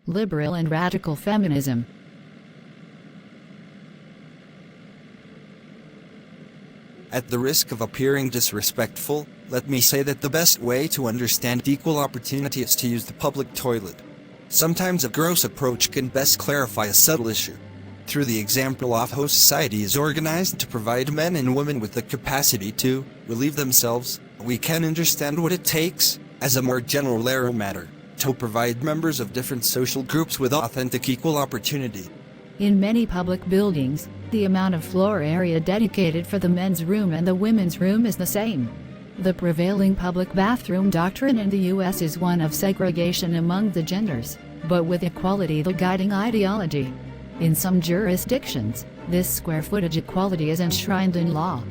liberal and radical feminism. At the risk of appearing disrespectful, let me say that the best way to understand equal opportunity is to use the public toilet. Sometimes a gross approach can best clarify a subtle issue. Through the example of how society is organized to provide men and women with the capacity to relieve themselves, we can understand what it takes, as a more general error matter, to provide members of different social groups with authentic equal opportunity. In many public buildings, the amount of floor area dedicated for the men's room and the women's room is the same. The prevailing public bathroom doctrine in the U.S. is one of segregation among the genders, but with equality the guiding ideology. In some jurisdictions, this square footage equality is enshrined in law.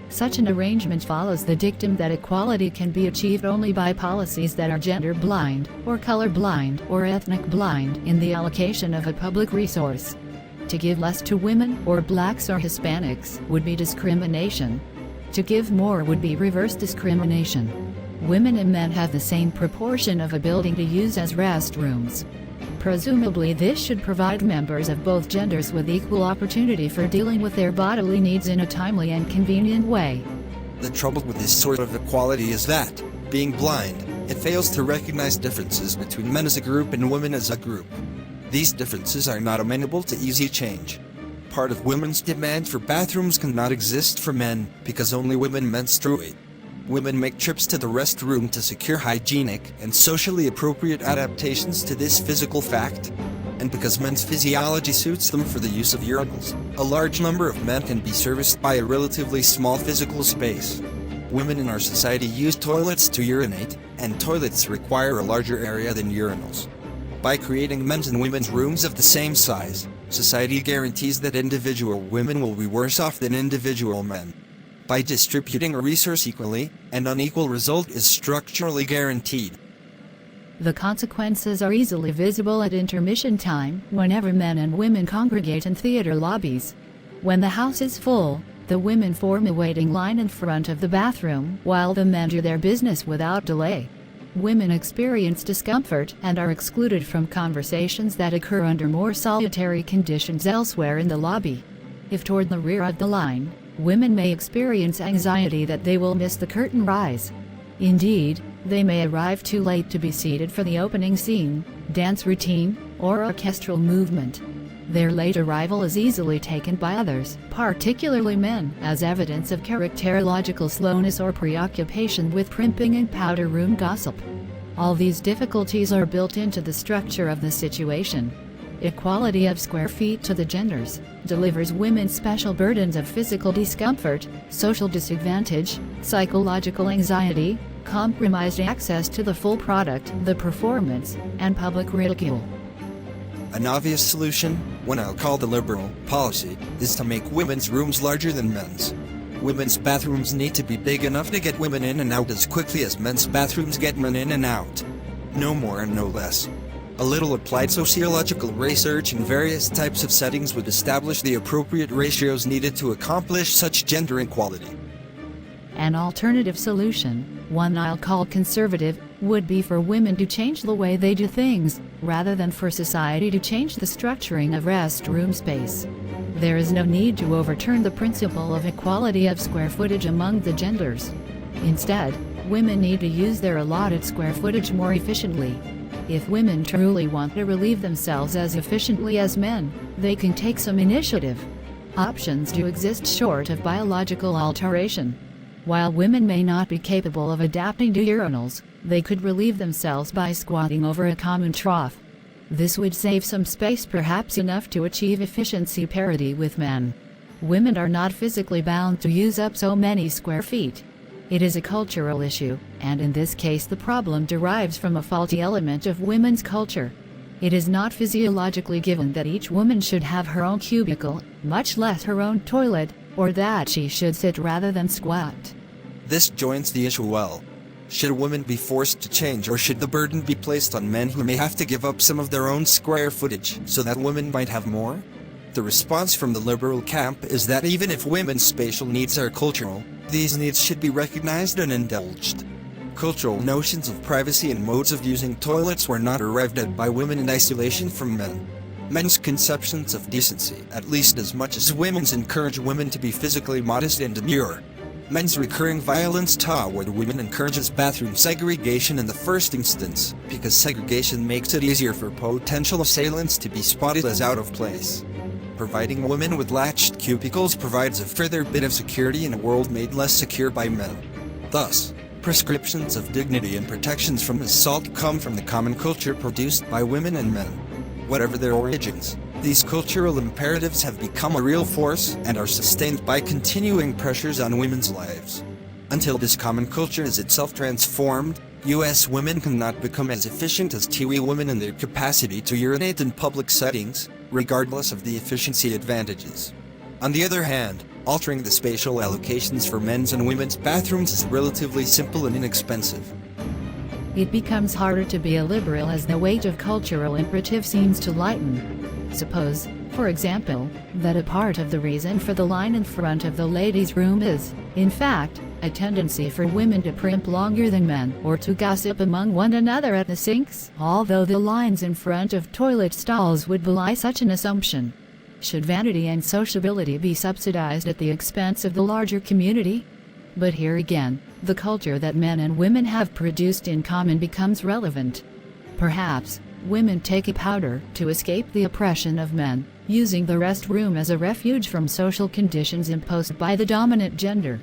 Such an arrangement follows the dictum that equality can be achieved only by policies that are gender blind, or color blind, or ethnic blind in the allocation of a public resource. To give less to women, or blacks or Hispanics, would be discrimination. To give more would be reverse discrimination. Women and men have the same proportion of a building to use as restrooms. Presumably this should provide members of both genders with equal opportunity for dealing with their bodily needs in a timely and convenient way. The trouble with this sort of equality is that, being blind, it fails to recognize differences between men as a group and women as a group. These differences are not amenable to easy change. Part of women's demand for bathrooms cannot exist for men, because only women menstruate. Women make trips to the restroom to secure hygienic and socially appropriate adaptations to this physical fact. And because men's physiology suits them for the use of urinals, a large number of men can be serviced by a relatively small physical space. Women in our society use toilets to urinate, and toilets require a larger area than urinals. By creating men's and women's rooms of the same size, society guarantees that individual women will be worse off than individual men. By distributing a resource equally, an unequal result is structurally guaranteed. The consequences are easily visible at intermission time, whenever men and women congregate in theater lobbies. When the house is full, the women form a waiting line in front of the bathroom, while the men do their business without delay. Women experience discomfort and are excluded from conversations that occur under more solitary conditions elsewhere in the lobby. If toward the rear of the line, women may experience anxiety that they will miss the curtain rise. Indeed, they may arrive too late to be seated for the opening scene, dance routine, or orchestral movement. Their late arrival is easily taken by others, particularly men, as evidence of characterological slowness or preoccupation with primping and powder room gossip. All these difficulties are built into the structure of the situation. Equality of square feet to the genders delivers women special burdens of physical discomfort, social disadvantage, psychological anxiety, compromised access to the full product, the performance, and public ridicule. An obvious solution, what I'll call the liberal policy, is to make women's rooms larger than men's. Women's bathrooms need to be big enough to get women in and out as quickly as men's bathrooms get men in and out. No more and no less. A little applied sociological research in various types of settings would establish the appropriate ratios needed to accomplish such gender equality. An alternative solution, one I'll call conservative, would be for women to change the way they do things, rather than for society to change the structuring of restroom space. There is no need to overturn the principle of equality of square footage among the genders. Instead, women need to use their allotted square footage more efficiently. If women truly want to relieve themselves as efficiently as men, they can take some initiative. Options do exist short of biological alteration. While women may not be capable of adapting to urinals, they could relieve themselves by squatting over a common trough. This would save some space, perhaps enough to achieve efficiency parity with men. Women are not physically bound to use up so many square feet. It is a cultural issue, and in this case the problem derives from a faulty element of women's culture. It is not physiologically given that each woman should have her own cubicle, much less her own toilet, or that she should sit rather than squat. This joins the issue well. Should women be forced to change, or should the burden be placed on men who may have to give up some of their own square footage so that women might have more? The response from the liberal camp is that even if women's spatial needs are cultural, these needs should be recognized and indulged. Cultural notions of privacy and modes of using toilets were not arrived at by women in isolation from men. Men's conceptions of decency, at least as much as women's, encourage women to be physically modest and demure. Men's recurring violence toward women encourages bathroom segregation in the first instance, because segregation makes it easier for potential assailants to be spotted as out of place. Providing women with latched cubicles provides a further bit of security in a world made less secure by men. Thus, prescriptions of dignity and protections from assault come from the common culture produced by women and men. Whatever their origins, these cultural imperatives have become a real force and are sustained by continuing pressures on women's lives. Until this common culture is itself transformed, U.S. women cannot become as efficient as Tiwi women in their capacity to urinate in public settings, regardless of the efficiency advantages. On the other hand, altering the spatial allocations for men's and women's bathrooms is relatively simple and inexpensive. It becomes harder to be a liberal as the weight of cultural imperative seems to lighten. Suppose, for example, that a part of the reason for the line in front of the ladies' room is, in fact, a tendency for women to primp longer than men or to gossip among one another at the sinks, although the lines in front of toilet stalls would belie such an assumption. Should vanity and sociability be subsidized at the expense of the larger community? But here again, the culture that men and women have produced in common becomes relevant. Perhaps, women take a powder to escape the oppression of men, using the restroom as a refuge from social conditions imposed by the dominant gender.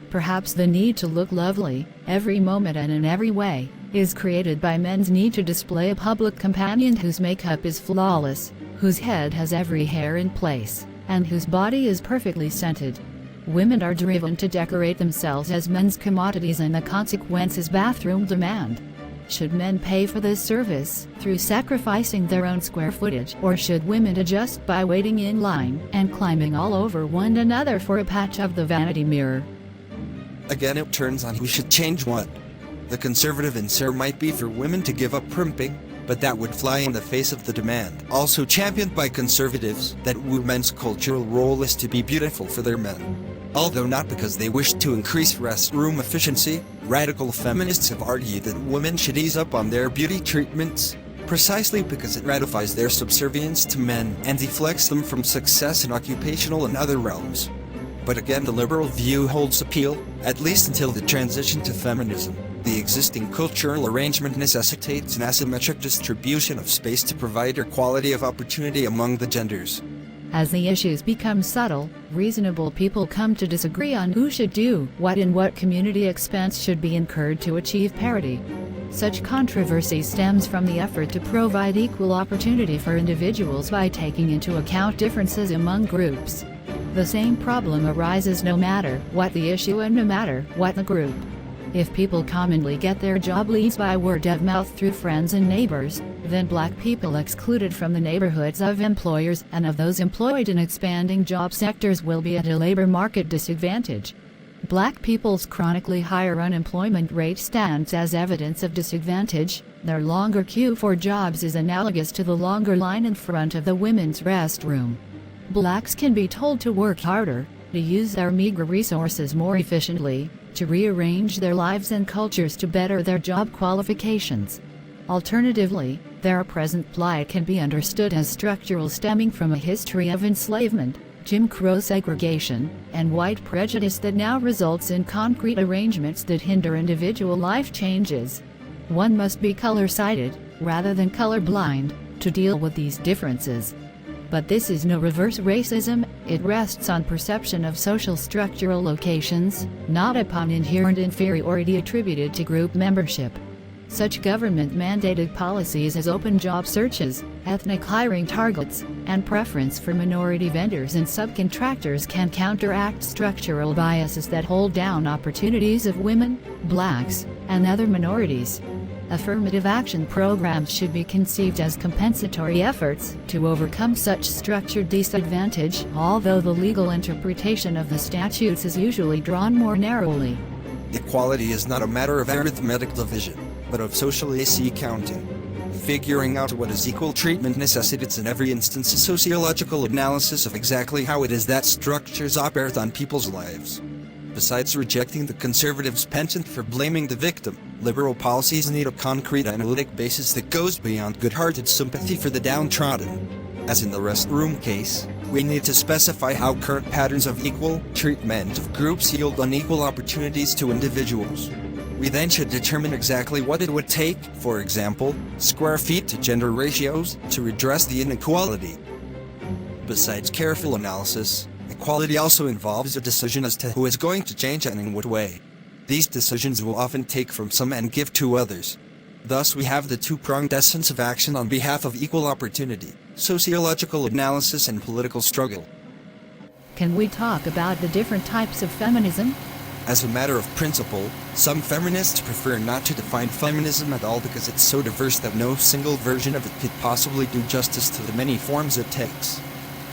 Perhaps the need to look lovely, every moment and in every way, is created by men's need to display a public companion whose makeup is flawless, whose head has every hair in place, and whose body is perfectly scented. Women are driven to decorate themselves as men's commodities, and the consequence is bathroom demand. Should men pay for this service through sacrificing their own square footage, or should women adjust by waiting in line and climbing all over one another for a patch of the vanity mirror? Again, it turns on who should change what. The conservative answer might be for women to give up primping, but that would fly in the face of the demand, also championed by conservatives, that women's cultural role is to be beautiful for their men. Although not because they wish to increase restroom efficiency, radical feminists have argued that women should ease up on their beauty treatments, precisely because it ratifies their subservience to men and deflects them from success in occupational and other realms. But again, the liberal view holds appeal, at least until the transition to feminism. The existing cultural arrangement necessitates an asymmetric distribution of space to provide equality of opportunity among the genders. As the issues become subtle, reasonable people come to disagree on who should do what and what community expense should be incurred to achieve parity. Such controversy stems from the effort to provide equal opportunity for individuals by taking into account differences among groups. The same problem arises no matter what the issue and no matter what the group. If people commonly get their job leads by word of mouth through friends and neighbors, then black people excluded from the neighborhoods of employers and of those employed in expanding job sectors will be at a labor market disadvantage. Black people's chronically higher unemployment rate stands as evidence of disadvantage. Their longer queue for jobs is analogous to the longer line in front of the women's restroom. Blacks can be told to work harder, to use their meager resources more efficiently, to rearrange their lives and cultures to better their job qualifications. Alternatively, their present plight can be understood as structural, stemming from a history of enslavement, Jim Crow segregation, and white prejudice that now results in concrete arrangements that hinder individual life changes. One must be color-sighted, rather than color-blind, to deal with these differences. But this is no reverse racism, it rests on perception of social structural locations, not upon inherent inferiority attributed to group membership. Such government-mandated policies as open job searches, ethnic hiring targets, and preference for minority vendors and subcontractors can counteract structural biases that hold down opportunities of women, blacks, and other minorities. Affirmative action programs should be conceived as compensatory efforts to overcome such structured disadvantage, although the legal interpretation of the statutes is usually drawn more narrowly. Equality is not a matter of arithmetic division, but of social AC counting. Figuring out what is equal treatment necessitates in every instance a sociological analysis of exactly how it is that structures operate on people's lives. Besides rejecting the conservatives' penchant for blaming the victim, Liberal policies need a concrete analytic basis that goes beyond good-hearted sympathy for the downtrodden. As in the restroom case, we need to specify how current patterns of equal treatment of groups yield unequal opportunities to individuals. We then should determine exactly what it would take, for example, square feet to gender ratios, to redress the inequality. Besides careful analysis, equality also involves a decision as to who is going to change and in what way. These decisions will often take from some and give to others. Thus we have the two-pronged essence of action on behalf of equal opportunity: sociological analysis and political struggle. Can we talk about the different types of feminism? As a matter of principle, some feminists prefer not to define feminism at all because it's so diverse that no single version of it could possibly do justice to the many forms it takes.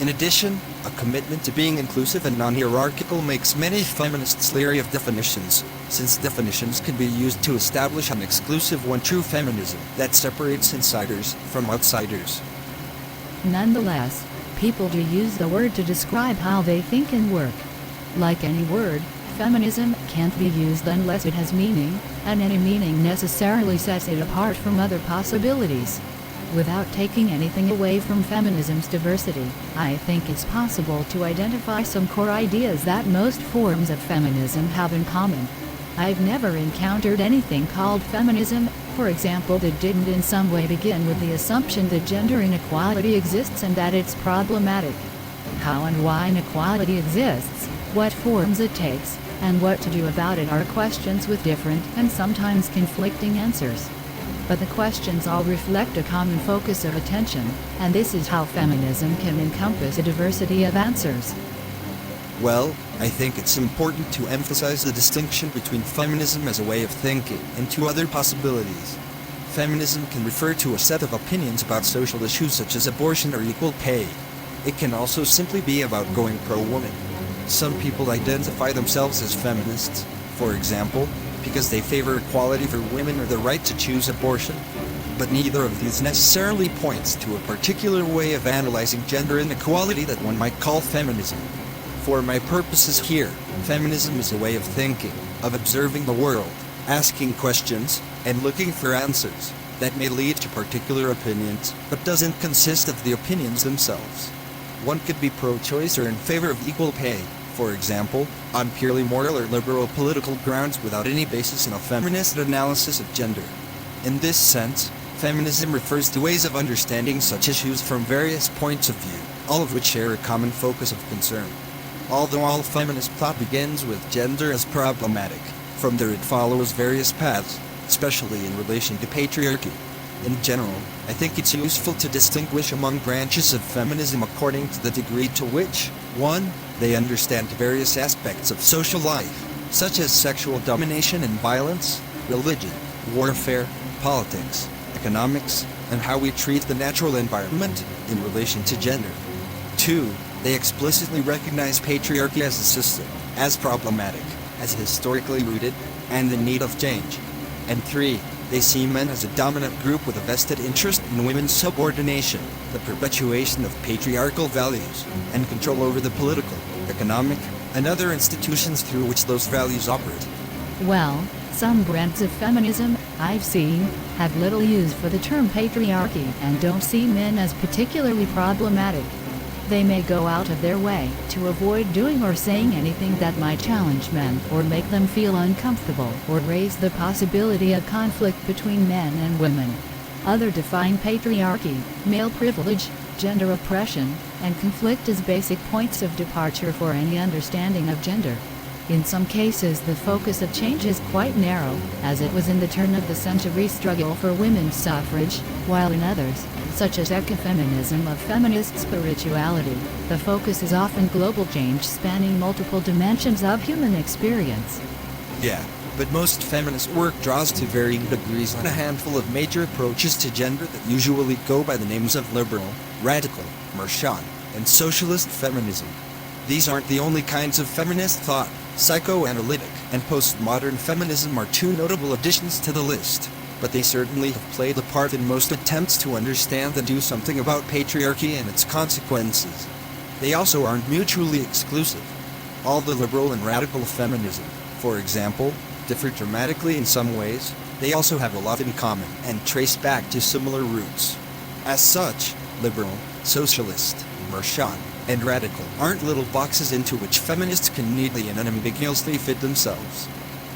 In addition, a commitment to being inclusive and non-hierarchical makes many feminists leery of definitions, since definitions can be used to establish an exclusive one true feminism that separates insiders from outsiders. Nonetheless, people do use the word to describe how they think and work. Like any word, feminism can't be used unless it has meaning, and any meaning necessarily sets it apart from other possibilities. Without taking anything away from feminism's diversity, I think it's possible to identify some core ideas that most forms of feminism have in common. I've never encountered anything called feminism, for example, that didn't in some way begin with the assumption that gender inequality exists and that it's problematic. How and why inequality exists, what forms it takes, and what to do about it are questions with different and sometimes conflicting answers. But the questions all reflect a common focus of attention, and this is how feminism can encompass a diversity of answers. Well, I think it's important to emphasize the distinction between feminism as a way of thinking and two other possibilities. Feminism can refer to a set of opinions about social issues such as abortion or equal pay. It can also simply be about going pro-woman. Some people identify themselves as feminists, for example, because they favor equality for women or the right to choose abortion. But neither of these necessarily points to a particular way of analyzing gender inequality that one might call feminism. For my purposes here, feminism is a way of thinking, of observing the world, asking questions, and looking for answers that may lead to particular opinions, but doesn't consist of the opinions themselves. One could be pro-choice or in favor of equal pay, for example, on purely moral or liberal political grounds without any basis in a feminist analysis of gender. In this sense, feminism refers to ways of understanding such issues from various points of view, all of which share a common focus of concern. Although all feminist thought begins with gender as problematic, from there it follows various paths, especially in relation to patriarchy. In general, I think it's useful to distinguish among branches of feminism according to the degree to which, 1. They understand various aspects of social life, such as sexual domination and violence, religion, warfare, politics, economics, and how we treat the natural environment in relation to gender. 2. They explicitly recognize patriarchy as a system, as problematic, as historically rooted, and in need of change. And 3. They see men as a dominant group with a vested interest in women's subordination, the perpetuation of patriarchal values, and control over the political, economic, and other institutions through which those values operate. Well, some brands of feminism I've seen have little use for the term patriarchy and don't see men as particularly problematic. They may go out of their way to avoid doing or saying anything that might challenge men or make them feel uncomfortable or raise the possibility of conflict between men and women. Others define patriarchy, male privilege, gender oppression, and conflict as basic points of departure for any understanding of gender. In some cases the focus of change is quite narrow, as it was in the turn-of-the-century struggle for women's suffrage, while in others, such as ecofeminism of feminist spirituality, the focus is often global change spanning multiple dimensions of human experience. Yeah, but most feminist work draws to varying degrees on a handful of major approaches to gender that usually go by the names of liberal, radical, Marchand, and socialist feminism. These aren't the only kinds of feminist thought. Psychoanalytic and postmodern feminism are two notable additions to the list, but they certainly have played a part in most attempts to understand and do something about patriarchy and its consequences. They also aren't mutually exclusive. All the liberal and radical feminism, for example, differ dramatically in some ways, they also have a lot in common and trace back to similar roots. As such, liberal, socialist, Martian, and radical aren't little boxes into which feminists can neatly and unambiguously fit themselves.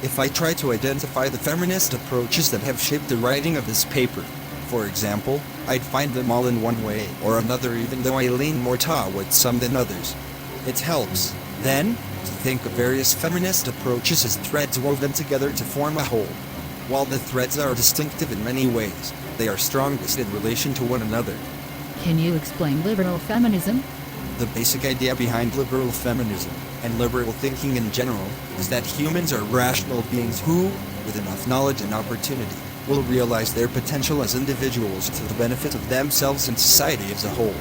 If I try to identify the feminist approaches that have shaped the writing of this paper, for example, I'd find them all in one way or another, even though I lean more towards some than others. It helps, then, to think of various feminist approaches as threads woven together to form a whole. While the threads are distinctive in many ways, they are strongest in relation to one another. Can you explain liberal feminism? The basic idea behind liberal feminism, and liberal thinking in general, is that humans are rational beings who, with enough knowledge and opportunity, will realize their potential as individuals to the benefit of themselves and society as a whole.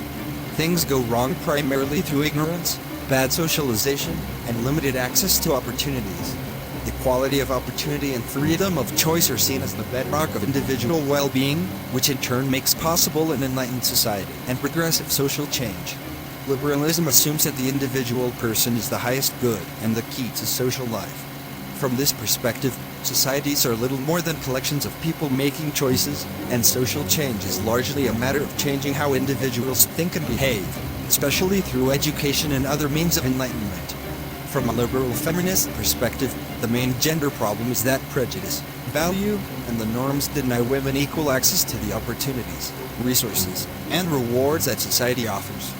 Things go wrong primarily through ignorance, bad socialization, and limited access to opportunities. Equality of opportunity and freedom of choice are seen as the bedrock of individual well-being, which in turn makes possible an enlightened society and progressive social change. Liberalism assumes that the individual person is the highest good and the key to social life. From this perspective, societies are little more than collections of people making choices, and social change is largely a matter of changing how individuals think and behave, especially through education and other means of enlightenment. From a liberal feminist perspective, the main gender problem is that prejudice, value, and the norms deny women equal access to the opportunities, resources, and rewards that society offers.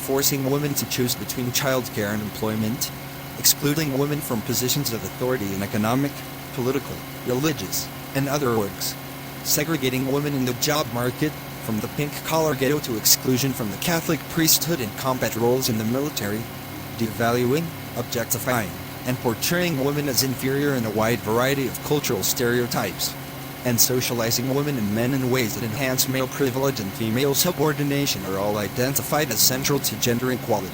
Forcing women to choose between childcare and employment, excluding women from positions of authority in economic, political, religious, and other orgs, segregating women in the job market, from the pink-collar ghetto to exclusion from the Catholic priesthood and combat roles in the military, devaluing, objectifying, and portraying women as inferior in a wide variety of cultural stereotypes, and socializing women and men in ways that enhance male privilege and female subordination are all identified as central to gender equality.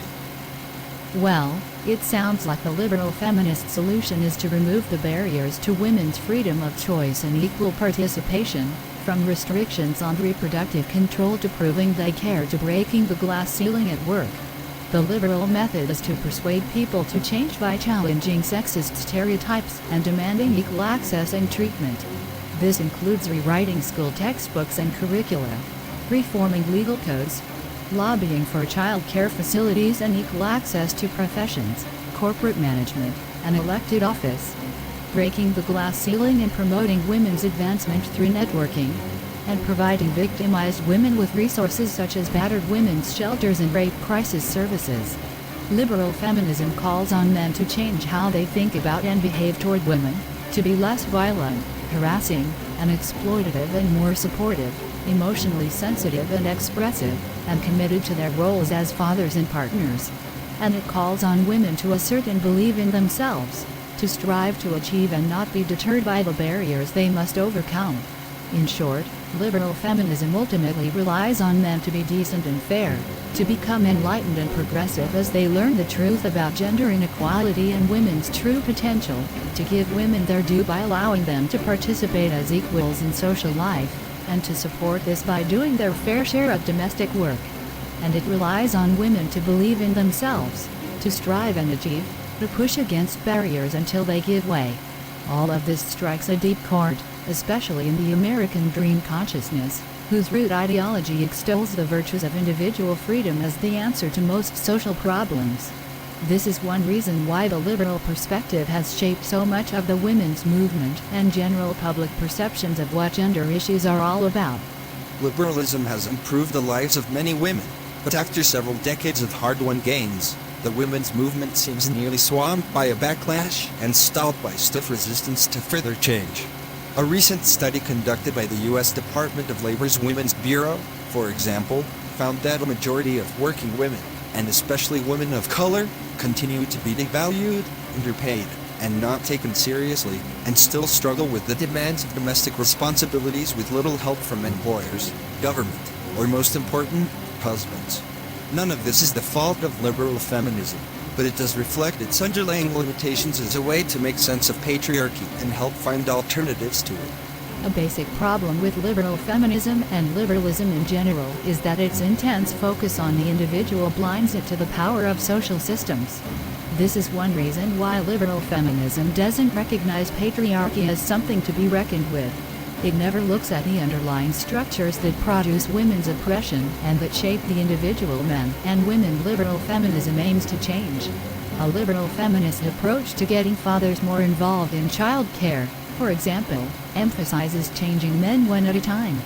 Well, it sounds like the liberal feminist solution is to remove the barriers to women's freedom of choice and equal participation, from restrictions on reproductive control to proving they care to breaking the glass ceiling at work. The liberal method is to persuade people to change by challenging sexist stereotypes and demanding equal access and treatment. This includes rewriting school textbooks and curricula, reforming legal codes, lobbying for child care facilities and equal access to professions, corporate management, and elected office, breaking the glass ceiling and promoting women's advancement through networking, and providing victimized women with resources such as battered women's shelters and rape crisis services. Liberal feminism calls on men to change how they think about and behave toward women, to be less violent, harassing, and exploitative and more supportive, emotionally sensitive and expressive, and committed to their roles as fathers and partners. And it calls on women to assert and believe in themselves, to strive to achieve and not be deterred by the barriers they must overcome. In short, liberal feminism ultimately relies on men to be decent and fair, to become enlightened and progressive as they learn the truth about gender inequality and women's true potential, to give women their due by allowing them to participate as equals in social life, and to support this by doing their fair share of domestic work. And it relies on women to believe in themselves, to strive and achieve, to push against barriers until they give way. All of this strikes a deep chord, especially in the American dream consciousness, whose root ideology extols the virtues of individual freedom as the answer to most social problems. This is one reason why the liberal perspective has shaped so much of the women's movement and general public perceptions of what gender issues are all about. Liberalism has improved the lives of many women, but after several decades of hard-won gains, the women's movement seems nearly swamped by a backlash and stalled by stiff resistance to further change. A recent study conducted by the U.S. Department of Labor's Women's Bureau, for example, found that a majority of working women, and especially women of color, continue to be devalued, underpaid, and not taken seriously, and still struggle with the demands of domestic responsibilities with little help from employers, government, or most important, husbands. None of this is the fault of liberal feminism, but it does reflect its underlying limitations as a way to make sense of patriarchy and help find alternatives to it. A basic problem with liberal feminism and liberalism in general is that its intense focus on the individual blinds it to the power of social systems. This is one reason why liberal feminism doesn't recognize patriarchy as something to be reckoned with, It never looks at the underlying structures that produce women's oppression and that shape the individual men and women liberal feminism aims to change. A liberal feminist approach to getting fathers more involved in child care, for example, emphasizes changing men one at a time.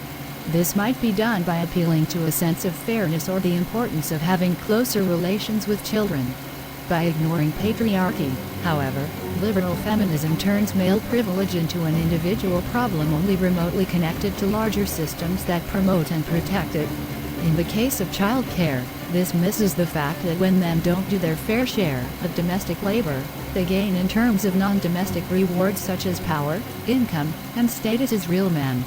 This might be done by appealing to a sense of fairness or the importance of having closer relations with children. By ignoring patriarchy, however, liberal feminism turns male privilege into an individual problem only remotely connected to larger systems that promote and protect it. In the case of child care, this misses the fact that when men don't do their fair share of domestic labor, they gain in terms of non-domestic rewards such as power, income, and status as real men.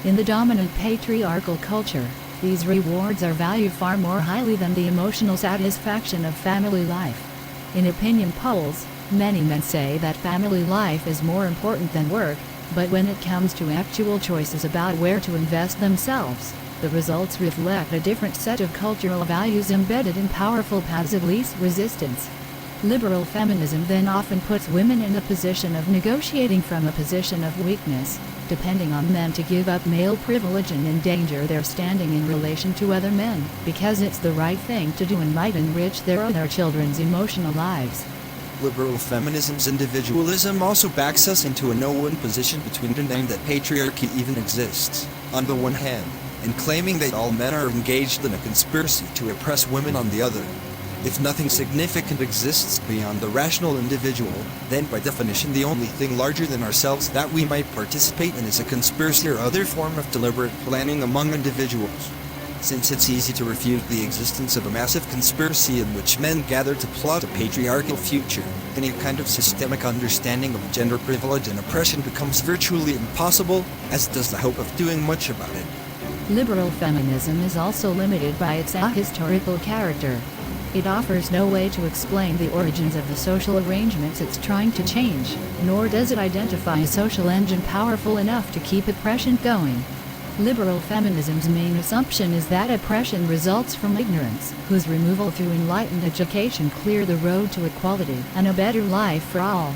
In the dominant patriarchal culture, these rewards are valued far more highly than the emotional satisfaction of family life. In opinion polls, many men say that family life is more important than work, but when it comes to actual choices about where to invest themselves, the results reflect a different set of cultural values embedded in powerful paths of least resistance. Liberal feminism then often puts women in a position of negotiating from a position of weakness, depending on men to give up male privilege and endanger their standing in relation to other men, because it's the right thing to do and might enrich their or their children's emotional lives. Liberal feminism's individualism also backs us into a no-win position between denying that patriarchy even exists, on the one hand, and claiming that all men are engaged in a conspiracy to oppress women on the other. If nothing significant exists beyond the rational individual, then by definition the only thing larger than ourselves that we might participate in is a conspiracy or other form of deliberate planning among individuals. Since it's easy to refute the existence of a massive conspiracy in which men gather to plot a patriarchal future, any kind of systemic understanding of gender privilege and oppression becomes virtually impossible, as does the hope of doing much about it. Liberal feminism is also limited by its ahistorical character. It offers no way to explain the origins of the social arrangements it's trying to change, nor does it identify a social engine powerful enough to keep oppression going. Liberal feminism's main assumption is that oppression results from ignorance, whose removal through enlightened education clear the road to equality and a better life for all.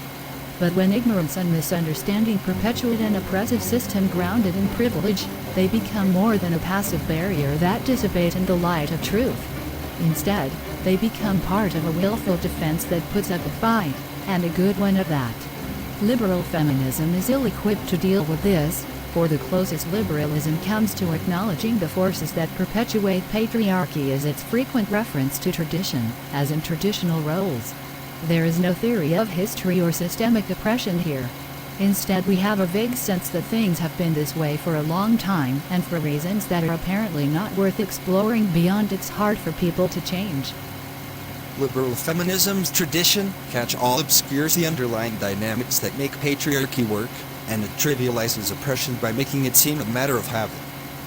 But when ignorance and misunderstanding perpetuate an oppressive system grounded in privilege, they become more than a passive barrier that dissipates in the light of truth. Instead, they become part of a willful defense that puts up a fight, and a good one at that. Liberal feminism is ill-equipped to deal with this, for the closest liberalism comes to acknowledging the forces that perpetuate patriarchy as its frequent reference to tradition, as in traditional roles. There is no theory of history or systemic oppression here. Instead, we have a vague sense that things have been this way for a long time, and for reasons that are apparently not worth exploring beyond it's hard for people to change. Liberal feminism's tradition catch-all obscures the underlying dynamics that make patriarchy work, and it trivializes oppression by making it seem a matter of habit.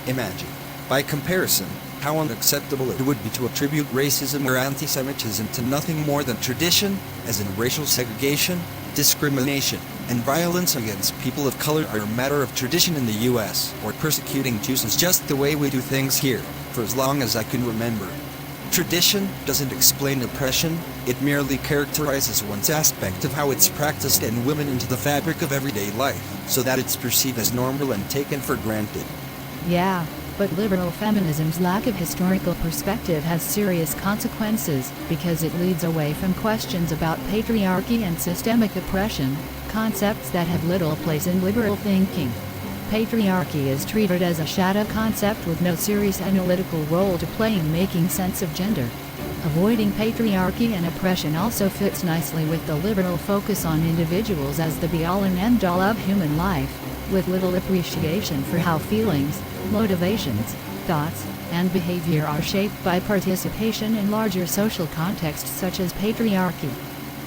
Imagine, by comparison, how unacceptable it would be to attribute racism or anti-Semitism to nothing more than tradition, as in racial segregation, discrimination, and violence against people of color are a matter of tradition in the US, or persecuting Jews is just the way we do things here, for as long as I can remember. Tradition doesn't explain oppression, it merely characterizes one's aspect of how it's practiced and woven into the fabric of everyday life, so that it's perceived as normal and taken for granted. Yeah, but liberal feminism's lack of historical perspective has serious consequences, because it leads away from questions about patriarchy and systemic oppression, concepts that have little place in liberal thinking. Patriarchy is treated as a shadow concept with no serious analytical role to play in making sense of gender. Avoiding patriarchy and oppression also fits nicely with the liberal focus on individuals as the be-all and end-all of human life, with little appreciation for how feelings, motivations, thoughts, and behavior are shaped by participation in larger social contexts such as patriarchy.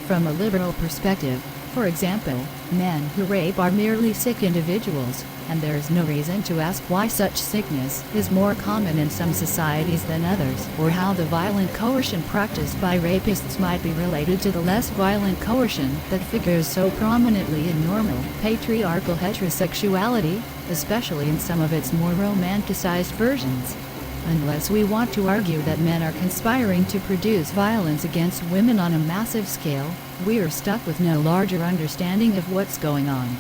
From a liberal perspective, for example, men who rape are merely sick individuals, and there is no reason to ask why such sickness is more common in some societies than others, or how the violent coercion practiced by rapists might be related to the less violent coercion that figures so prominently in normal, patriarchal heterosexuality, especially in some of its more romanticized versions. Unless we want to argue that men are conspiring to produce violence against women on a massive scale, we're stuck with no larger understanding of what's going on.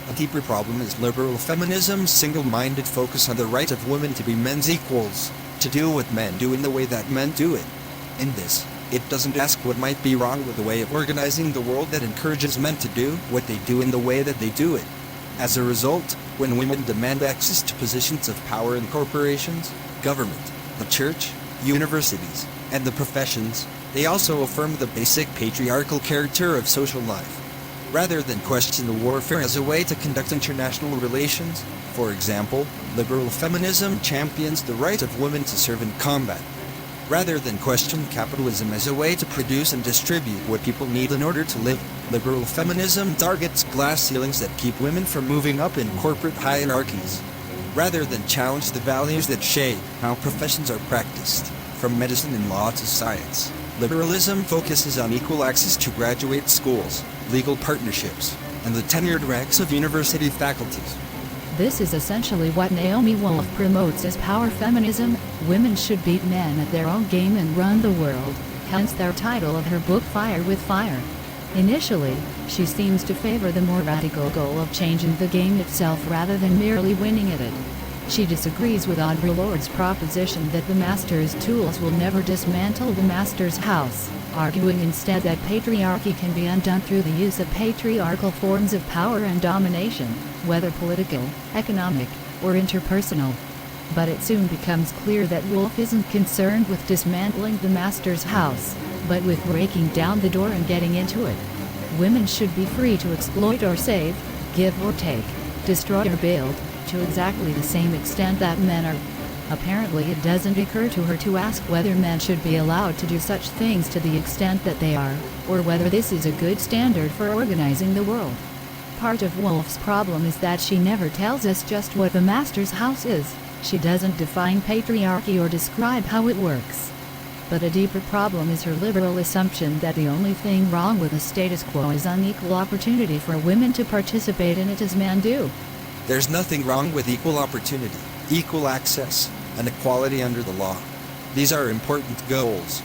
A deeper problem is liberal feminism's single-minded focus on the right of women to be men's equals, to do what men do in the way that men do it. In this, it doesn't ask what might be wrong with the way of organizing the world that encourages men to do what they do in the way that they do it. As a result, when women demand access to positions of power in corporations, government, the church, universities, and the professions, they also affirm the basic patriarchal character of social life. Rather than question the warfare as a way to conduct international relations, for example, liberal feminism champions the right of women to serve in combat. Rather than question capitalism as a way to produce and distribute what people need in order to live, liberal feminism targets glass ceilings that keep women from moving up in corporate hierarchies. Rather than challenge the values that shape how professions are practiced, from medicine and law to science, liberalism focuses on equal access to graduate schools, legal partnerships, and the tenured ranks of university faculties. This is essentially what Naomi Wolf promotes as power feminism. Women should beat men at their own game and run the world, hence their title of her book Fire with Fire. Initially, she seems to favor the more radical goal of changing the game itself rather than merely winning at it. She disagrees with Audre Lorde's proposition that the master's tools will never dismantle the master's house, arguing instead that patriarchy can be undone through the use of patriarchal forms of power and domination, whether political, economic, or interpersonal. But it soon becomes clear that Wolf isn't concerned with dismantling the master's house, but with breaking down the door and getting into it. Women should be free to exploit or save, give or take, destroy or build, to exactly the same extent that men are. Apparently it doesn't occur to her to ask whether men should be allowed to do such things to the extent that they are, or whether this is a good standard for organizing the world. Part of Wolf's problem is that she never tells us just what the master's house is. She doesn't define patriarchy or describe how it works. But a deeper problem is her liberal assumption that the only thing wrong with the status quo is unequal opportunity for women to participate in it as men do. There's nothing wrong with equal opportunity, equal access, and equality under the law. These are important goals.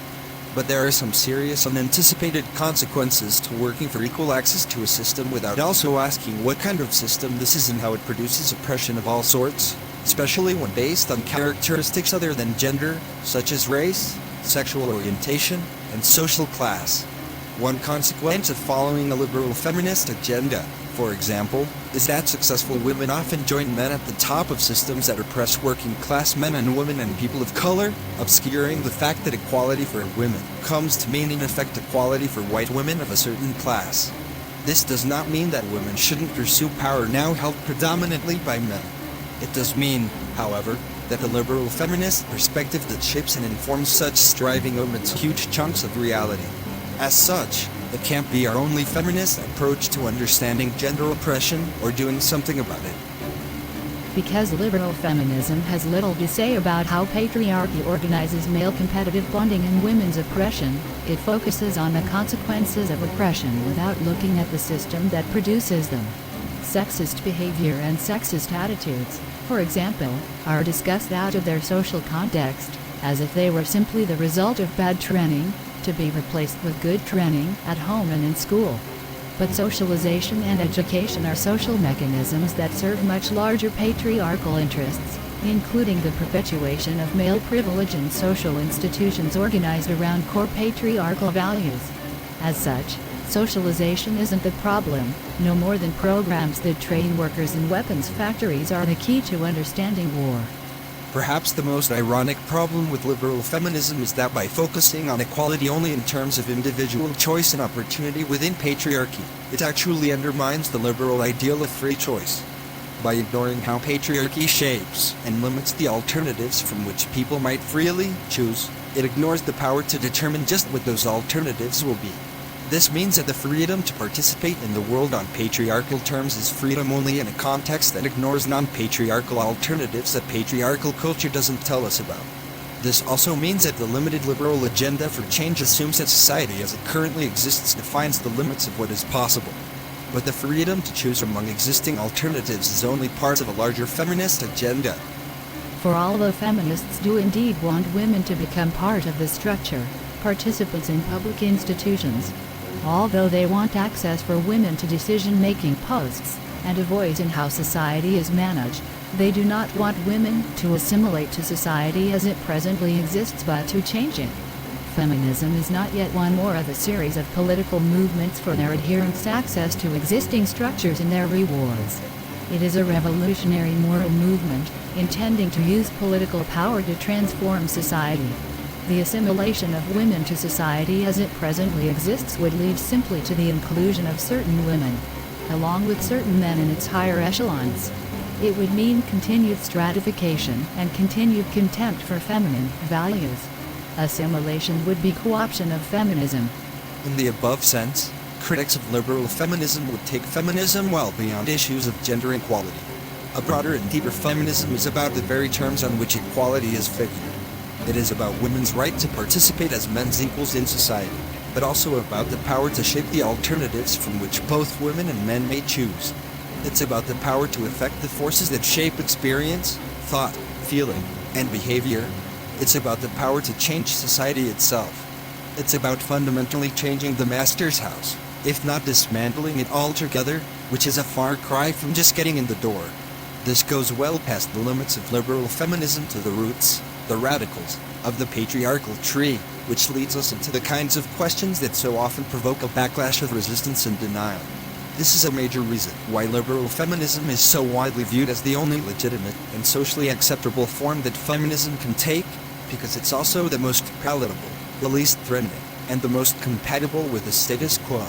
But there are some serious unanticipated consequences to working for equal access to a system without also asking what kind of system this is and how it produces oppression of all sorts, especially when based on characteristics other than gender, such as race, sexual orientation, and social class. One consequence of following a liberal feminist agenda, for example, is that successful women often join men at the top of systems that oppress working class men and women and people of color, obscuring the fact that equality for women comes to mean in effect equality for white women of a certain class. This does not mean that women shouldn't pursue power now held predominantly by men. It does mean, however, that the liberal feminist perspective that shapes and informs such striving omits huge chunks of reality. As such, it can't be our only feminist approach to understanding gender oppression or doing something about it. Because liberal feminism has little to say about how patriarchy organizes male competitive bonding and women's oppression, it focuses on the consequences of oppression without looking at the system that produces them. Sexist behavior and sexist attitudes, for example, are discussed out of their social context, as if they were simply the result of bad training, to be replaced with good training at home and in school. But socialization and education are social mechanisms that serve much larger patriarchal interests, including the perpetuation of male privilege in social institutions organized around core patriarchal values. As such, socialization isn't the problem, no more than programs that train workers in weapons factories are the key to understanding war. Perhaps the most ironic problem with liberal feminism is that by focusing on equality only in terms of individual choice and opportunity within patriarchy, it actually undermines the liberal ideal of free choice. By ignoring how patriarchy shapes and limits the alternatives from which people might freely choose, it ignores the power to determine just what those alternatives will be. This means that the freedom to participate in the world on patriarchal terms is freedom only in a context that ignores non-patriarchal alternatives that patriarchal culture doesn't tell us about. This also means that the limited liberal agenda for change assumes that society as it currently exists defines the limits of what is possible. But the freedom to choose among existing alternatives is only part of a larger feminist agenda. For although feminists do indeed want women to become part of the structure, participants in public institutions, although they want access for women to decision-making posts, and a voice in how society is managed. They do not want women to assimilate to society as it presently exists, but to change it. Feminism is not yet one more of a series of political movements for their adherents' access to existing structures and their rewards. It is a revolutionary moral movement, intending to use political power to transform society. The assimilation of women to society as it presently exists would lead simply to the inclusion of certain women, along with certain men in its higher echelons. It would mean continued stratification and continued contempt for feminine values. Assimilation would be co-option of feminism. In the above sense, critics of liberal feminism would take feminism well beyond issues of gender equality. A broader and deeper feminism is about the very terms on which equality is figured. It is about women's right to participate as men's equals in society, but also about the power to shape the alternatives from which both women and men may choose. It's about the power to affect the forces that shape experience, thought, feeling, and behavior. It's about the power to change society itself. It's about fundamentally changing the master's house, if not dismantling it altogether, which is a far cry from just getting in the door. This goes well past the limits of liberal feminism to the roots, the radicals, of the patriarchal tree, which leads us into the kinds of questions that so often provoke a backlash of resistance and denial. This is a major reason why liberal feminism is so widely viewed as the only legitimate and socially acceptable form that feminism can take, because it's also the most palatable, the least threatening, and the most compatible with the status quo.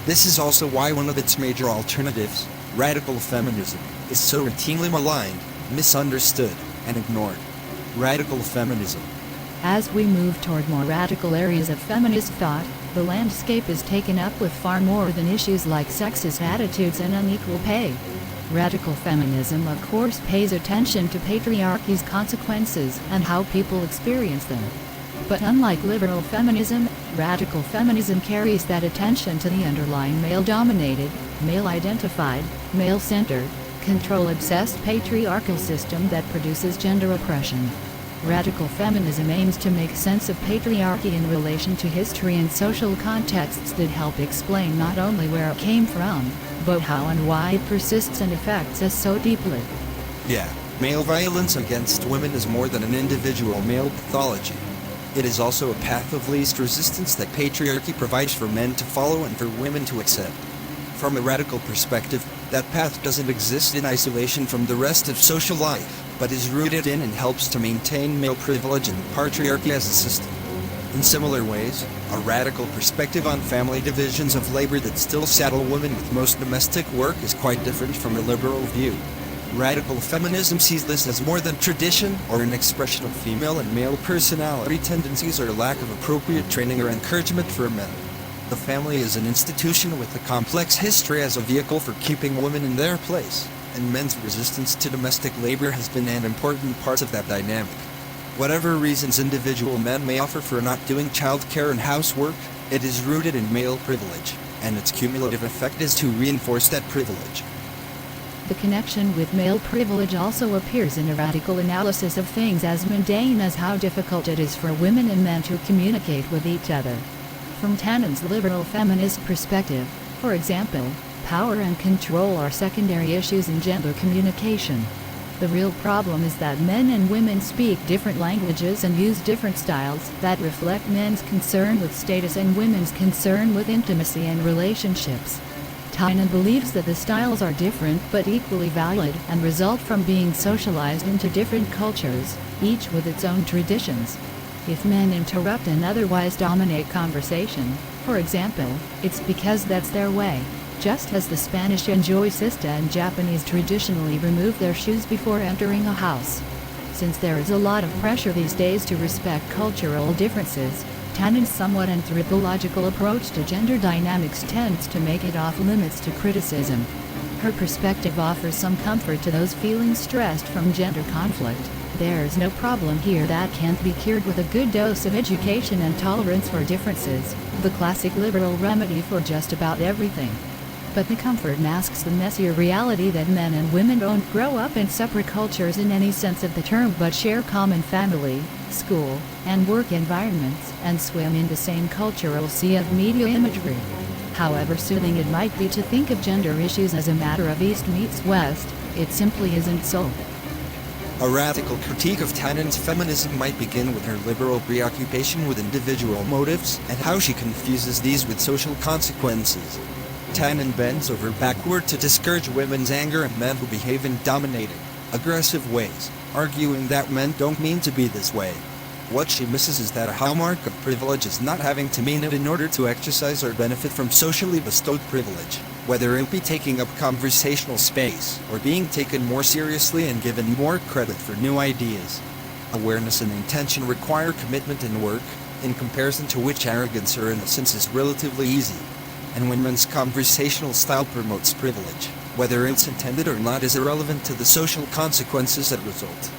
This is also why one of its major alternatives, radical feminism, is so routinely maligned, misunderstood, and ignored. Radical feminism. As we move toward more radical areas of feminist thought, the landscape is taken up with far more than issues like sexist attitudes and unequal pay. Radical feminism, of course, pays attention to patriarchy's consequences and how people experience them. But unlike liberal feminism, radical feminism carries that attention to the underlying male-dominated, male-identified, male-centered, control-obsessed patriarchal system that produces gender oppression. Radical feminism aims to make sense of patriarchy in relation to history and social contexts that help explain not only where it came from, but how and why it persists and affects us so deeply. Yeah, male violence against women is more than an individual male pathology. It is also a path of least resistance that patriarchy provides for men to follow and for women to accept. From a radical perspective, that path doesn't exist in isolation from the rest of social life, but is rooted in and helps to maintain male privilege and patriarchy as a system. In similar ways, a radical perspective on family divisions of labor that still saddle women with most domestic work is quite different from a liberal view. Radical feminism sees this as more than tradition or an expression of female and male personality tendencies or lack of appropriate training or encouragement for men. The family is an institution with a complex history as a vehicle for keeping women in their place, and men's resistance to domestic labor has been an important part of that dynamic. Whatever reasons individual men may offer for not doing childcare and housework, it is rooted in male privilege, and its cumulative effect is to reinforce that privilege. The connection with male privilege also appears in a radical analysis of things as mundane as how difficult it is for women and men to communicate with each other. From Tannen's liberal feminist perspective, for example, power and control are secondary issues in gender communication. The real problem is that men and women speak different languages and use different styles that reflect men's concern with status and women's concern with intimacy and relationships. Tannen believes that the styles are different but equally valid and result from being socialized into different cultures, each with its own traditions. If men interrupt and otherwise dominate conversation, for example, it's because that's their way, just as the Spanish enjoy siesta and Japanese traditionally remove their shoes before entering a house. Since there is a lot of pressure these days to respect cultural differences, Tannen's somewhat anthropological approach to gender dynamics tends to make it off limits to criticism. Her perspective offers some comfort to those feeling stressed from gender conflict. There's no problem here that can't be cured with a good dose of education and tolerance for differences, the classic liberal remedy for just about everything. But the comfort masks the messier reality that men and women don't grow up in separate cultures in any sense of the term but share common family, school, and work environments, and swim in the same cultural sea of media imagery. However soothing it might be to think of gender issues as a matter of East meets West, it simply isn't so. A radical critique of Tanen's feminism might begin with her liberal preoccupation with individual motives and how she confuses these with social consequences. Tanen bends over backward to discourage women's anger at men who behave in dominating, aggressive ways, arguing that men don't mean to be this way. What she misses is that a hallmark of privilege is not having to mean it in order to exercise or benefit from socially bestowed privilege, whether it be taking up conversational space or being taken more seriously and given more credit for new ideas. Awareness and intention require commitment and work, in comparison to which arrogance or innocence is relatively easy. And when men's conversational style promotes privilege, whether it's intended or not is irrelevant to the social consequences that result.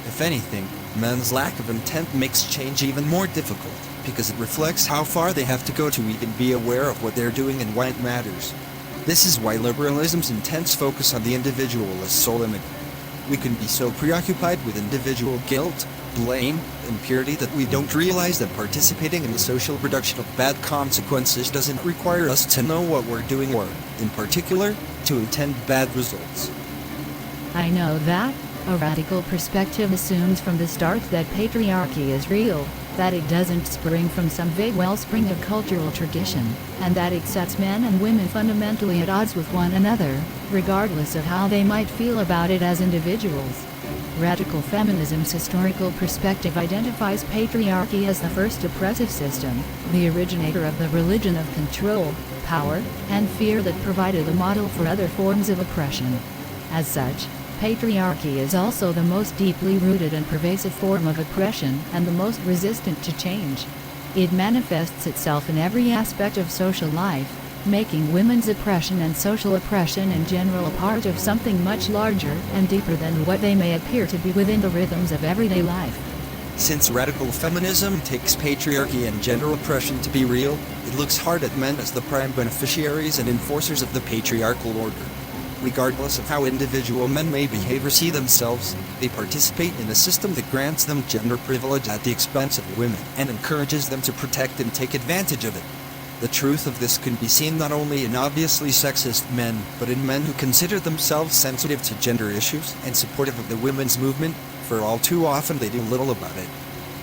If anything, men's lack of intent makes change even more difficult, because it reflects how far they have to go to even be aware of what they're doing and why it matters. This is why liberalism's intense focus on the individual is so limited. We can be so preoccupied with individual guilt, blame, and purity that we don't realize that participating in the social production of bad consequences doesn't require us to know what we're doing or, in particular, to intend bad results. I know that a radical perspective assumes from the start that patriarchy is real, that it doesn't spring from some vague wellspring of cultural tradition, and that it sets men and women fundamentally at odds with one another, regardless of how they might feel about it as individuals. Radical feminism's historical perspective identifies patriarchy as the first oppressive system, the originator of the religion of control, power, and fear that provided a model for other forms of oppression. As such, patriarchy is also the most deeply rooted and pervasive form of oppression and the most resistant to change. It manifests itself in every aspect of social life, making women's oppression and social oppression in general a part of something much larger and deeper than what they may appear to be within the rhythms of everyday life. Since radical feminism takes patriarchy and gender oppression to be real, it looks hard at men as the prime beneficiaries and enforcers of the patriarchal order. Regardless of how individual men may behave or see themselves, they participate in a system that grants them gender privilege at the expense of women and encourages them to protect and take advantage of it. The truth of this can be seen not only in obviously sexist men, but in men who consider themselves sensitive to gender issues and supportive of the women's movement, for all too often they do little about it.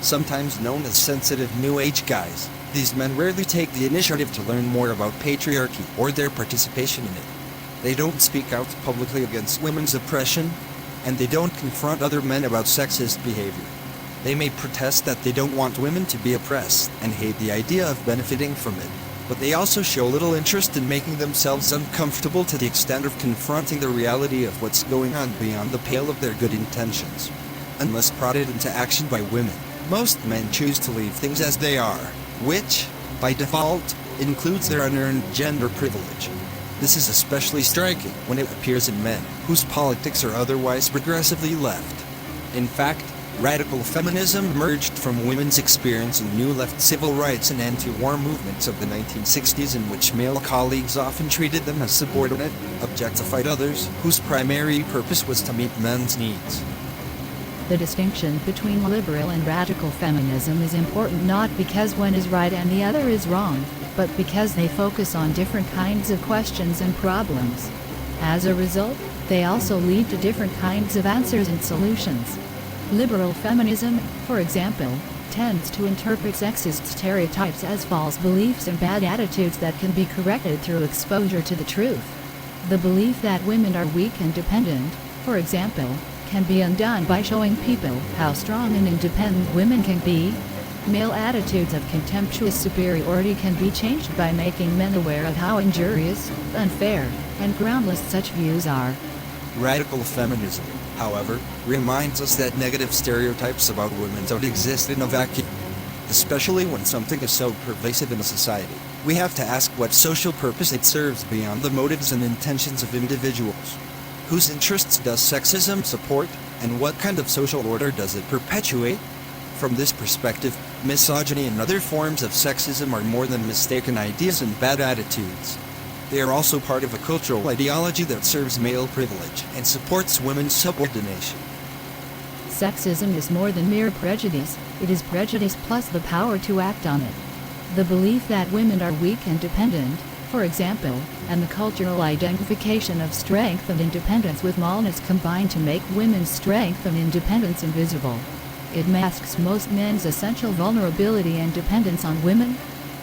Sometimes known as sensitive New Age guys, these men rarely take the initiative to learn more about patriarchy or their participation in it. They don't speak out publicly against women's oppression, and they don't confront other men about sexist behavior. They may protest that they don't want women to be oppressed and hate the idea of benefiting from it, but they also show little interest in making themselves uncomfortable to the extent of confronting the reality of what's going on beyond the pale of their good intentions. Unless prodded into action by women, most men choose to leave things as they are, which, by default, includes their unearned gender privilege. This is especially striking when it appears in men whose politics are otherwise progressively left. In fact, radical feminism emerged from women's experience in New Left civil rights and anti-war movements of the 1960s, in which male colleagues often treated them as subordinate, objectified others whose primary purpose was to meet men's needs. The distinction between liberal and radical feminism is important not because one is right and the other is wrong, but because they focus on different kinds of questions and problems. As a result, they also lead to different kinds of answers and solutions. Liberal feminism, for example, tends to interpret sexist stereotypes as false beliefs and bad attitudes that can be corrected through exposure to the truth. The belief that women are weak and dependent, for example, can be undone by showing people how strong and independent women can be. Male attitudes of contemptuous superiority can be changed by making men aware of how injurious, unfair, and groundless such views are. Radical feminism, however, reminds us that negative stereotypes about women don't exist in a vacuum. Especially when something is so pervasive in a society, we have to ask what social purpose it serves beyond the motives and intentions of individuals. Whose interests does sexism support, and what kind of social order does it perpetuate? From this perspective, misogyny and other forms of sexism are more than mistaken ideas and bad attitudes. They are also part of a cultural ideology that serves male privilege and supports women's subordination. Sexism is more than mere prejudice, it is prejudice plus the power to act on it. The belief that women are weak and dependent, for example, and the cultural identification of strength and independence with maleness combine to make women's strength and independence invisible. It masks most men's essential vulnerability and dependence on women,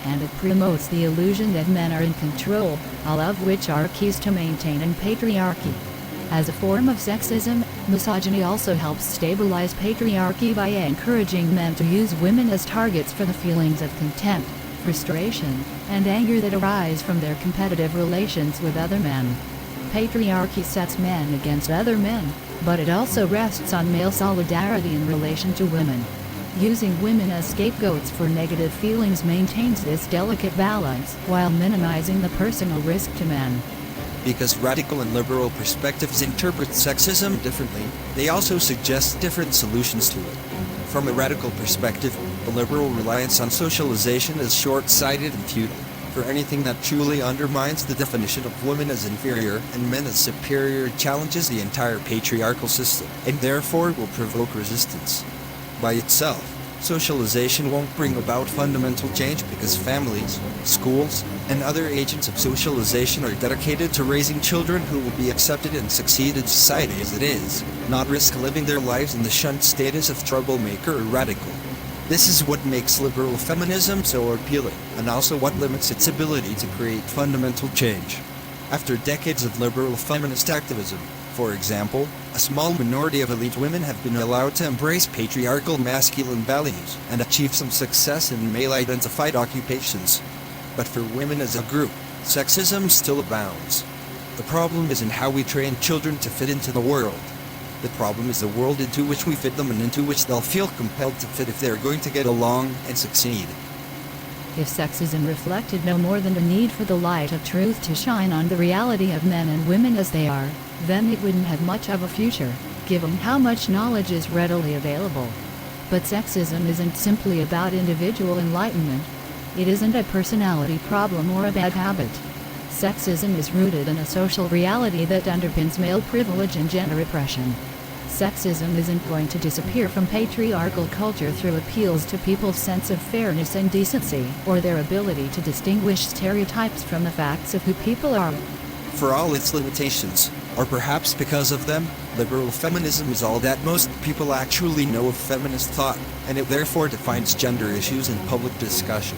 and it promotes the illusion that men are in control, all of which are keys to maintaining patriarchy. As a form of sexism, misogyny also helps stabilize patriarchy by encouraging men to use women as targets for the feelings of contempt, frustration, and anger that arise from their competitive relations with other men. Patriarchy sets men against other men, but it also rests on male solidarity in relation to women. Using women as scapegoats for negative feelings maintains this delicate balance while minimizing the personal risk to men. Because radical and liberal perspectives interpret sexism differently, they also suggest different solutions to it. From a radical perspective, the liberal reliance on socialization is short-sighted and futile, for anything that truly undermines the definition of women as inferior and men as superior challenges the entire patriarchal system, and therefore will provoke resistance. By itself, socialization won't bring about fundamental change because families, schools, and other agents of socialization are dedicated to raising children who will be accepted and succeed in society as it is, not risk living their lives in the shunned status of troublemaker or radical. This is what makes liberal feminism so appealing, and also what limits its ability to create fundamental change. After decades of liberal feminist activism, for example, a small minority of elite women have been allowed to embrace patriarchal masculine values and achieve some success in male-identified occupations. But for women as a group, sexism still abounds. The problem isn't how we train children to fit into the world. The problem is the world into which we fit them and into which they'll feel compelled to fit if they're going to get along and succeed. If sexism reflected no more than the need for the light of truth to shine on the reality of men and women as they are, then it wouldn't have much of a future, given how much knowledge is readily available. But sexism isn't simply about individual enlightenment. It isn't a personality problem or a bad habit. Sexism is rooted in a social reality that underpins male privilege and gender oppression. Sexism isn't going to disappear from patriarchal culture through appeals to people's sense of fairness and decency, or their ability to distinguish stereotypes from the facts of who people are. For all its limitations, or perhaps because of them, liberal feminism is all that most people actually know of feminist thought, and it therefore defines gender issues in public discussion.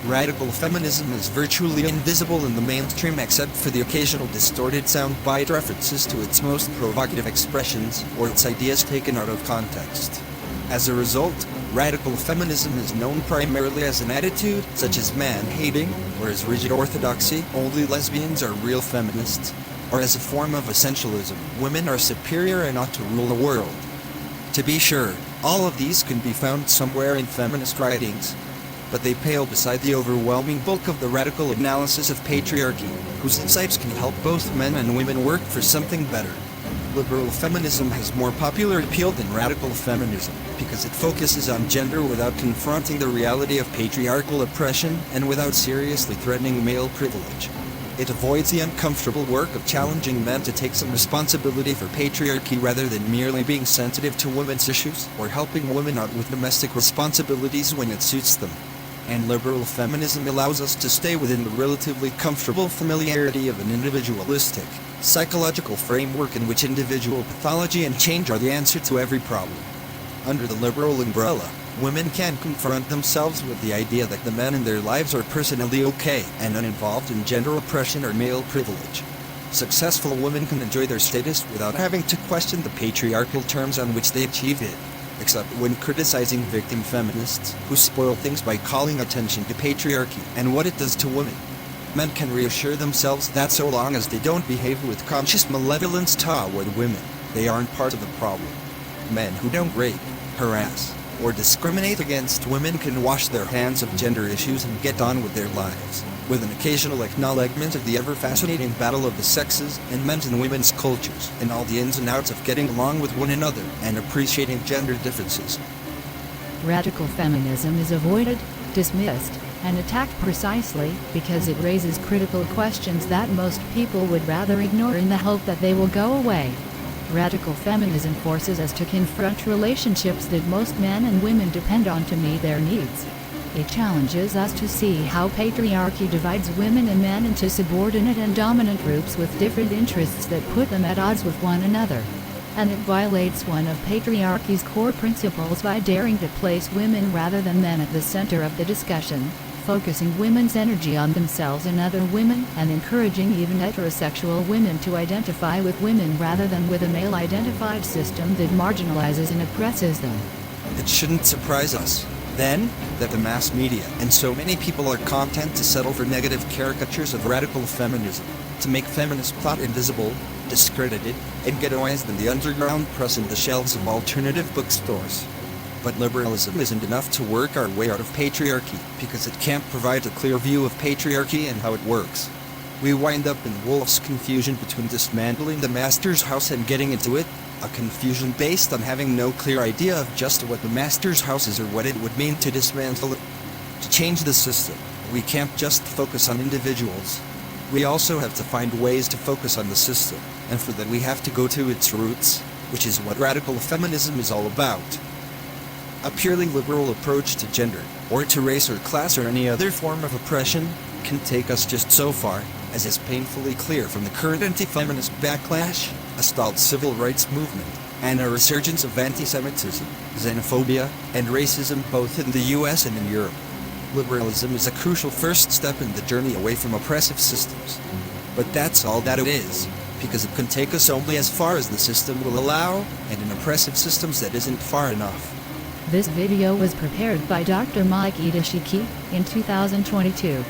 Radical feminism is virtually invisible in the mainstream except for the occasional distorted soundbite references to its most provocative expressions or its ideas taken out of context. As a result, radical feminism is known primarily as an attitude, such as man-hating, or as rigid orthodoxy, only lesbians are real feminists, or as a form of essentialism, women are superior and ought to rule the world. To be sure, all of these can be found somewhere in feminist writings, but they pale beside the overwhelming bulk of the radical analysis of patriarchy, whose insights can help both men and women work for something better. Liberal feminism has more popular appeal than radical feminism, because it focuses on gender without confronting the reality of patriarchal oppression and without seriously threatening male privilege. It avoids the uncomfortable work of challenging men to take some responsibility for patriarchy rather than merely being sensitive to women's issues or helping women out with domestic responsibilities when it suits them. And liberal feminism allows us to stay within the relatively comfortable familiarity of an individualistic, psychological framework in which individual pathology and change are the answer to every problem. Under the liberal umbrella, women can confront themselves with the idea that the men in their lives are personally okay and uninvolved in gender oppression or male privilege. Successful women can enjoy their status without having to question the patriarchal terms on which they achieved it, except when criticizing victim feminists who spoil things by calling attention to patriarchy and what it does to women. Men can reassure themselves that so long as they don't behave with conscious malevolence toward women, they aren't part of the problem. Men who don't rape, harass, or discriminate against women can wash their hands of gender issues and get on with their lives, with an occasional acknowledgement of the ever-fascinating battle of the sexes and men's and women's cultures, and all the ins and outs of getting along with one another and appreciating gender differences. Radical feminism is avoided, dismissed, and attacked precisely because it raises critical questions that most people would rather ignore in the hope that they will go away. Radical feminism forces us to confront relationships that most men and women depend on to meet their needs. It challenges us to see how patriarchy divides women and men into subordinate and dominant groups with different interests that put them at odds with one another. And it violates one of patriarchy's core principles by daring to place women rather than men at the center of the discussion, focusing women's energy on themselves and other women, and encouraging even heterosexual women to identify with women rather than with a male-identified system that marginalizes and oppresses them. It shouldn't surprise us, then, that the mass media and so many people are content to settle for negative caricatures of radical feminism, to make feminist plot invisible, discredited, and ghettoized in the underground press and the shelves of alternative bookstores. But liberalism isn't enough to work our way out of patriarchy, because it can't provide a clear view of patriarchy and how it works. We wind up in wolf's confusion between dismantling the master's house and getting into it, a confusion based on having no clear idea of just what the master's house is or what it would mean to dismantle it. To change the system, we can't just focus on individuals. We also have to find ways to focus on the system, and for that we have to go to its roots, which is what radical feminism is all about. A purely liberal approach to gender, or to race or class or any other form of oppression, can take us just so far, as is painfully clear from the current anti-feminist backlash, a stalled civil rights movement, and a resurgence of anti-Semitism, xenophobia, and racism both in the US and in Europe. Liberalism is a crucial first step in the journey away from oppressive systems. But that's all that it is, because it can take us only as far as the system will allow, and in oppressive systems that isn't far enough. This video was prepared by Dr. Mike in 2022.